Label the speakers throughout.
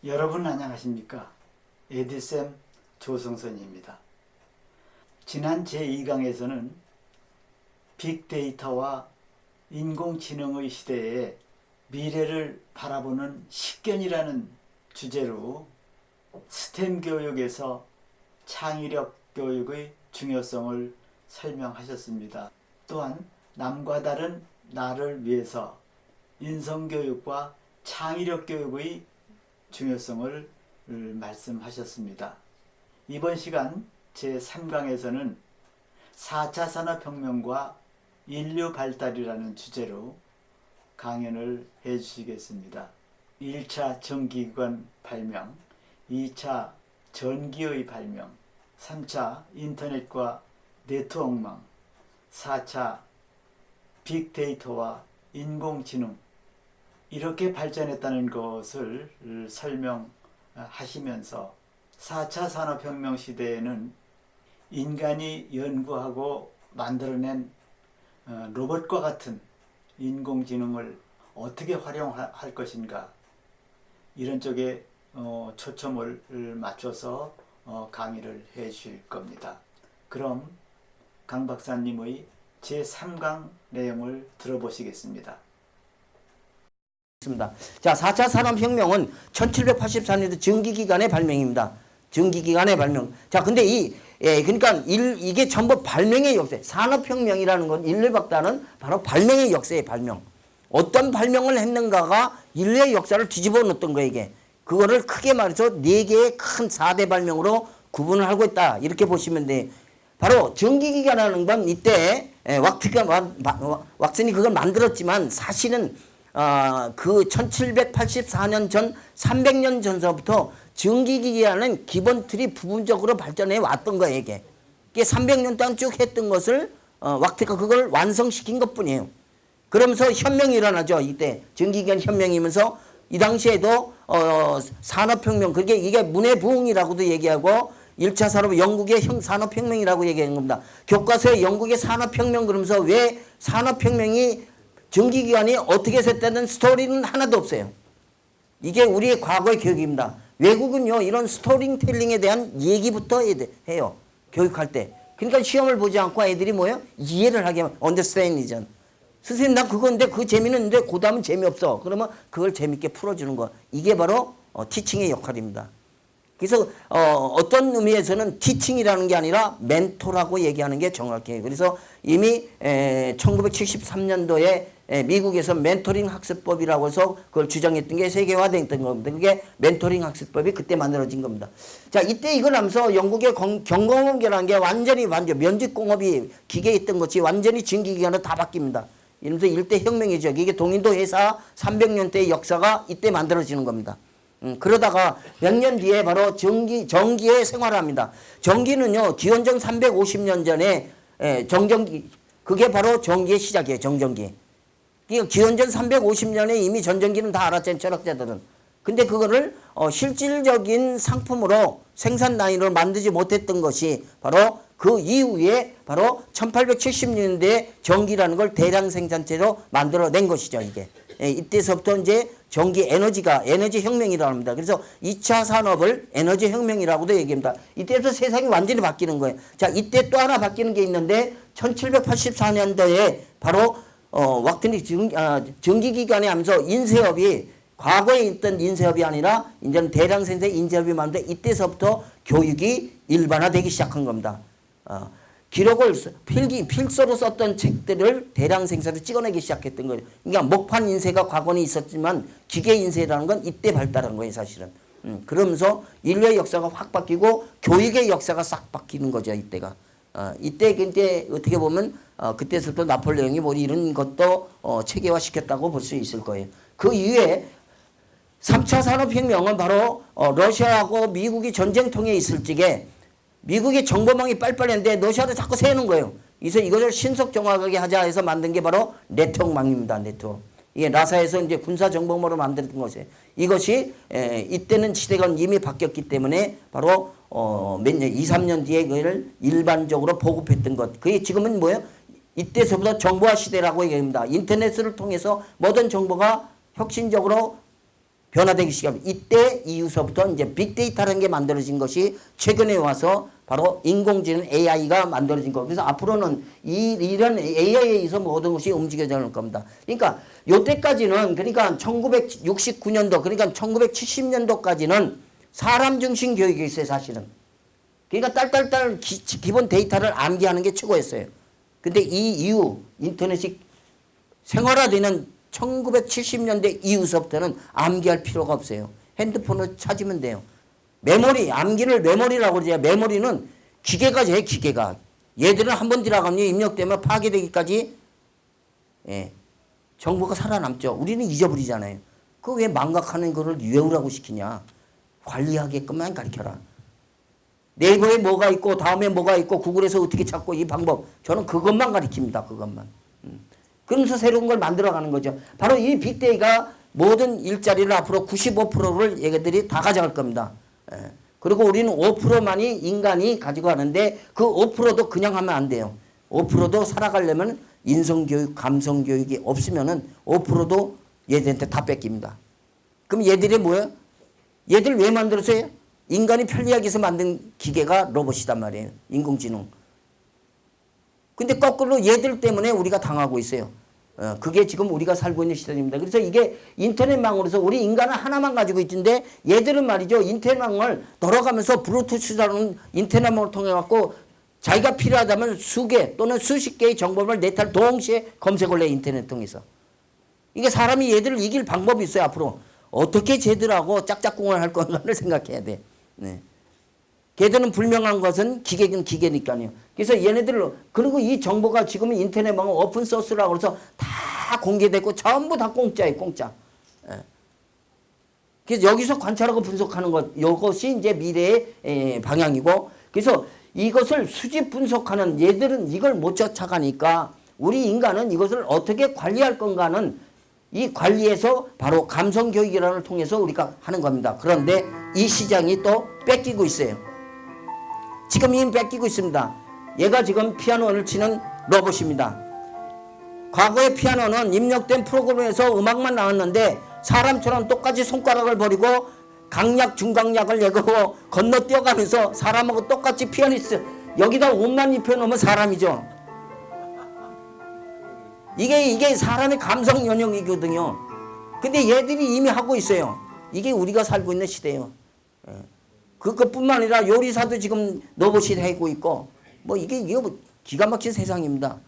Speaker 1: 여러분 안녕하십니까? 에디쌤 조성선입니다. 지난 제2강에서는 빅데이터와 인공지능의 시대에 미래를 바라보는 식견이라는 주제로 스템 교육에서 창의력 교육의 중요성을 설명하셨습니다. 또한 남과 다른 나를 위해서 인성교육과 창의력 교육의 중요성을 말씀하셨습니다. 이번 시간 제3강에서는 4차 산업혁명과 인류 발달이라는 주제로 강연을 해주시겠습니다. 1차 전기기관 발명, 2차 전기의 발명, 3차 인터넷과 네트워크망, 4차 빅데이터와 인공지능, 이렇게 발전했다는 것을 설명하시면서 4차 산업혁명 시대에는 인간이 연구하고 만들어낸 로봇과 같은 인공지능을 어떻게 활용할 것인가, 이런 쪽에 초점을 맞춰서 강의를 해 주실 겁니다. 그럼 강 박사님의 제3강 내용을 들어보시겠습니다.
Speaker 2: 자, 4차 산업혁명은 1784년도 전기기관의 발명입니다. 전기기관의 발명. 자, 근데 그러니까 이게 전부 발명의 역사. 산업혁명이라는 건 인류 발달은 바로 발명의 역사의 발명. 어떤 발명을 했는가가 인류의 역사를 뒤집어 놓던 거예요, 이게. 그거를 크게 말해서 4개의 큰 4대 발명으로 구분을 하고 있다. 이렇게 보시면 돼. 바로 전기기관이라는 건 이때 왁슨이 그걸 만들었지만 사실은 그 1784년 전 300년 전서부터 전기기기라는 기본 틀이 부분적으로 발전해 왔던 거예요, 이게. 이게 300년 동안 쭉 했던 것을 왁트가 그걸 완성시킨 것 뿐이에요. 그러면서 혁명이 일어나죠, 이때. 전기기관 혁명이면서 이 당시에도 산업혁명, 그게 이게 문해부흥이라고도 얘기하고 1차 산업 영국의 산업혁명이라고 얘기하는 겁니다. 교과서에 영국의 산업혁명 그러면서 왜 산업혁명이 전기기관이 어떻게 샜다는 스토리는 하나도 없어요. 이게 우리의 과거의 교육입니다. 외국은요, 이런 스토리텔링에 대한 얘기부터 해요. 교육할 때. 그러니까 시험을 보지 않고 애들이 뭐예요? 이해를 하게 하면, understand이죠. 선생님, 나 그건데, 그 재미는 있는데, 그 다음은 재미없어. 그러면 그걸 재밌게 풀어주는 거. 이게 바로 티칭의 역할입니다. 그래서 어떤 의미에서는 티칭이라는 게 아니라 멘토라고 얘기하는 게 정확해요. 그래서 이미 1973년도에 미국에서 멘토링 학습법이라고 해서 그걸 주장했던 게 세계화됐던 겁니다. 그게 멘토링 학습법이 그때 만들어진 겁니다. 자, 이때 이걸 하면서 영국의 경공업계라는 게 완전 면직공업이 기계에 있던 것이 완전히 전기기관으로 다 바뀝니다. 이러면서 일대 혁명이죠. 이게 동인도 회사 300년대의 역사가 이때 만들어지는 겁니다. 그러다가 몇 년 뒤에 바로 전기에 생활합니다. 전기는요, 기원전 350년 전에 정전기, 그게 바로 전기의 시작이에요, 정전기. 기원전 350년에 이미 전전기는 다 알았잖아요, 철학자들은. 근데 그거를 실질적인 상품으로 생산 라인으로 만들지 못했던 것이 바로 그 이후에 바로 1870년대에 전기라는 걸 대량 생산체로 만들어낸 것이죠, 이게. 이때서부터 이제 전기 에너지 혁명이라고 합니다. 그래서 2차 산업을 에너지 혁명이라고도 얘기합니다. 이때부터 세상이 완전히 바뀌는 거예요. 자, 이때 또 하나 바뀌는 게 있는데 1784년도에 바로 왁튼이 전기기관에 하면서 인쇄업이 과거에 있던 인쇄업이 아니라 이제는 대량 생산 인쇄업이 많은데 이때서부터 교육이 일반화되기 시작한 겁니다. 기록을 필서로 썼던 책들을 대량 생산으로 찍어내기 시작했던 거예요. 그러니까 목판 인쇄가 과거에 있었지만 기계 인쇄라는 건 이때 발달한 거예요, 사실은. 그러면서 인류의 역사가 확 바뀌고 교육의 역사가 싹 바뀌는 거죠, 이때가. 이때 어떻게 보면 그때서부터 나폴레옹이 뭐 이런 것도 체계화시켰다고 볼 수 있을 거예요. 그 이후에 3차 산업혁명은 바로 러시아하고 미국이 전쟁통에 있을 적에 미국의 정보망이 빨리빨리 했는데 러시아도 자꾸 세는 거예요. 그래서 이것을 신속 정확하게 하자 해서 만든 게 바로 네트워크망입니다. 네트워크. 이게 나사에서 이제 군사정보망으로 만든 것이에요. 이것이 이때는 시대가 이미 바뀌었기 때문에 바로 몇 년, 2, 3년 뒤에 그걸 일반적으로 보급했던 것. 그게 지금은 뭐예요? 이때서부터 정보화 시대라고 얘기합니다. 인터넷을 통해서 모든 정보가 혁신적으로 변화되기 시작합니다. 이때 이후서부터 이제 빅데이터라는 게 만들어진 것이 최근에 와서 바로 인공지능 AI가 만들어진 거. 그래서 앞으로는 이런 AI에 의해서 모든 것이 움직여져 갈 겁니다. 그러니까 요때까지는 그러니까 1969년도 그러니까 1970년도까지는 사람 중심 교육이 있어요, 사실은. 그러니까 딸딸딸 기본 데이터를 암기하는 게 최고였어요. 근데 이 이후 인터넷이 생활화되는 1970년대 이후서부터는 암기할 필요가 없어요. 핸드폰을 찾으면 돼요. 메모리, 암기를 메모리라고 그러죠. 메모리는 기계가 제 기계가. 얘들은 한번 들어가면 입력되면 파괴되기까지 정보가 살아남죠. 우리는 잊어버리잖아요. 그 왜 망각하는 거를 외우라고 시키냐. 관리하게끔만 가르쳐라. 네이버에 뭐가 있고 다음에 뭐가 있고 구글에서 어떻게 찾고 이 방법. 저는 그것만 가르칩니다. 그것만. 그러면서 새로운 걸 만들어가는 거죠. 바로 이 빅데이터가 모든 일자리를 앞으로 95%를 얘네들이 다 가져갈 겁니다. 그리고 우리는 5%만이 인간이 가지고 가는데 그 5%도 그냥 하면 안 돼요. 5%도 살아가려면 인성교육, 감성교육이 없으면은 5%도 얘들한테 다 뺏깁니다. 그럼 얘들이 뭐예요? 얘들 왜 만들었어요? 인간이 편리하기 위해서 만든 기계가 로봇이단 말이에요. 인공지능. 근데 거꾸로 얘들 때문에 우리가 당하고 있어요. 그게 지금 우리가 살고 있는 시대입니다. 그래서 이게 인터넷망으로서 우리 인간은 하나만 가지고 있는데 얘들은 말이죠. 인터넷망을 돌아가면서 블루투스라는 인터넷망을 통해 갖고 자기가 필요하다면 수개 또는 수십 개의 정보를 네탈 동시에 검색을 해 인터넷 통해서. 이게 사람이 얘들을 이길 방법이 있어요. 앞으로. 어떻게 쟤들하고 짝짝꿍을 할 건가를 생각해야 돼. 네. 걔들은 불명한 것은 기계는 기계니까요. 그래서 얘네들 그리고 이 정보가 지금 인터넷망은 오픈 소스라고 해서 다 공개되고 전부 다 공짜예요. 공짜. 예. 그래서 여기서 관찰하고 분석하는 것 이것이 이제 미래의 방향이고 그래서 이것을 수집 분석하는 얘들은 이걸 못 쫓아가니까 우리 인간은 이것을 어떻게 관리할 건가는 이 관리에서 바로 감성교육이라는 걸 통해서 우리가 하는 겁니다. 그런데 이 시장이 또 뺏기고 있어요. 지금 이미 뺏기고 있습니다. 얘가 지금 피아노를 치는 로봇입니다. 과거의 피아노는 입력된 프로그램에서 음악만 나왔는데 사람처럼 똑같이 손가락을 버리고 강약, 중강약을 내고 건너뛰어가면서 사람하고 똑같이 피아니스트 여기다 옷만 입혀놓으면 사람이죠. 이게 사람의 감성 연영이거든요. 근데 얘들이 이미 하고 있어요. 이게 우리가 살고 있는 시대예요. 그것뿐만 아니라 요리사도 지금 로봇이 되고 있고 뭐 이게 뭐 기가 막힌 세상입니다.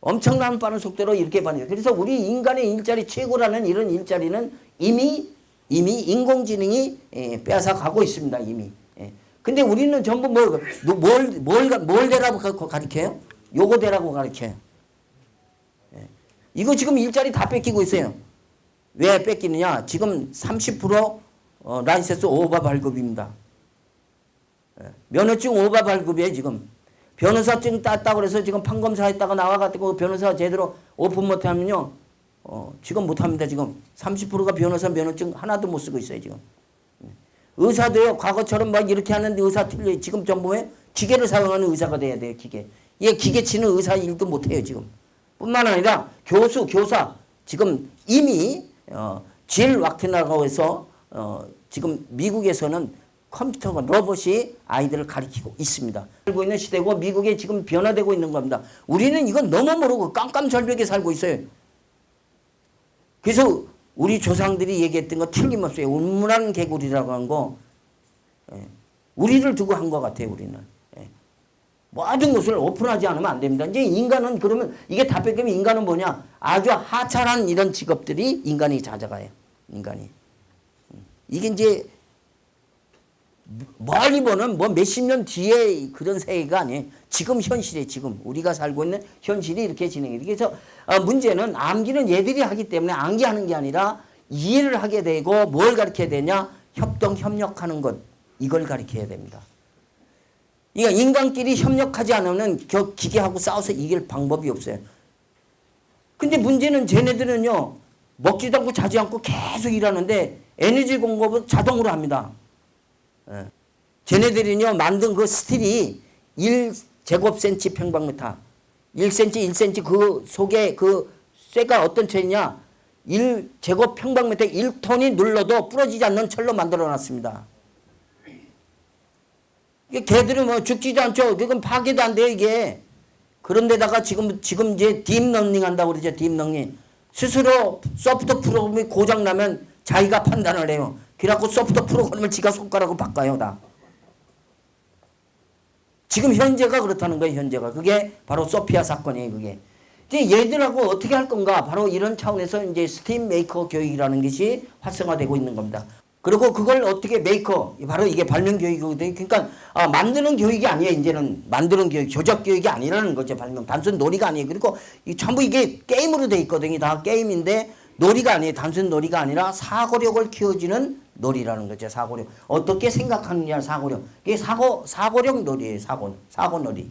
Speaker 2: 엄청난 빠른 속도로 이렇게 반응해요. 그래서 우리 인간의 일자리 최고라는 이런 일자리는 이미 인공지능이 빼앗아 가고 있습니다. 이미. 근데 우리는 전부 뭘 대라고 가르쳐요? 요거 대라고 가르쳐요. 이거 지금 일자리 다 뺏기고 있어요. 왜 뺏기느냐? 지금 30% 라이센스 오버 발급입니다. 면허증 오버 발급이에요, 지금. 변호사증 땄다고 그래서 지금 판검사 했다가 나와가지고 변호사 제대로 오픈 못하면요, 지금 못합니다, 지금. 30%가 변호사 면허증 하나도 못 쓰고 있어요, 지금. 의사도요, 과거처럼 막 이렇게 하는데 의사 틀려요. 지금 전부 기계를 사용하는 의사가 돼야 돼요, 기계. 얘 기계 치는 의사 일도 못해요, 지금. 뿐만 아니라 교수, 교사, 지금 이미 질 왁트나라고 해서 지금 미국에서는 컴퓨터가 로봇이 아이들을 가르치고 있습니다. 살고 있는 시대고 미국에 지금 변화되고 있는 겁니다. 우리는 이건 너무 모르고 깜깜절벽에 살고 있어요. 그래서 우리 조상들이 얘기했던 거 틀림없어요. 운문한 개구리라고 한 거 우리를 두고 한 것 같아요. 우리는. 모든 것을 오픈하지 않으면 안 됩니다. 이제 인간은 그러면 이게 다 뺏기면 인간은 뭐냐? 아주 하찮은 이런 직업들이 인간이 찾아가요. 인간이. 이게 이제 멀리 보는 뭐 몇십 년 뒤에 그런 세계가 아니에요. 지금 현실에 지금 우리가 살고 있는 현실이 이렇게 진행해요. 그래서 문제는 암기는 얘들이 하기 때문에 암기하는 게 아니라 이해를 하게 되고 뭘 가르쳐야 되냐? 협동, 협력하는 것. 이걸 가르쳐야 됩니다. 그러니까 인간끼리 협력하지 않으면 그 기계하고 싸워서 이길 방법이 없어요. 근데 문제는 쟤네들은요, 먹지도 않고 자지 않고 계속 일하는데 에너지 공급은 자동으로 합니다. 예. 쟤네들은요, 만든 그 스틸이 1제곱센치 평방미터, 1cm, 1cm 그 속에 그 쇠가 어떤 철이냐, 1제곱 평방미터 1톤이 눌러도 부러지지 않는 철로 만들어 놨습니다. 이게 걔들은 뭐 죽지도 않죠. 그건 파괴도 안 돼요, 이게. 그런데다가 지금 이제 딥러닝 한다고 그러죠, 딥러닝. 스스로 소프트 프로그램이 고장나면 자기가 판단을 해요. 그래갖고 소프트 프로그램을 지가 손가락으로 바꿔요, 다. 지금 현재가 그렇다는 거예요, 현재가. 그게 바로 소피아 사건이에요, 그게. 이제 얘들하고 어떻게 할 건가? 바로 이런 차원에서 이제 스팀 메이커 교육이라는 것이 활성화되고 있는 겁니다. 그리고 그걸 어떻게 메이커, 바로 이게 발명 교육이거든요. 그러니까 만드는 교육이 아니에요. 이제는 만드는 교육, 조작 교육이 아니라는 거죠. 발명. 단순 놀이가 아니에요. 그리고 전부 이게 게임으로 돼 있거든요. 다 게임인데 놀이가 아니에요. 단순 놀이가 아니라 사고력을 키워주는 놀이라는 거죠. 사고력. 어떻게 생각하느냐 사고력. 이게 사고력 놀이에요. 사고 놀이.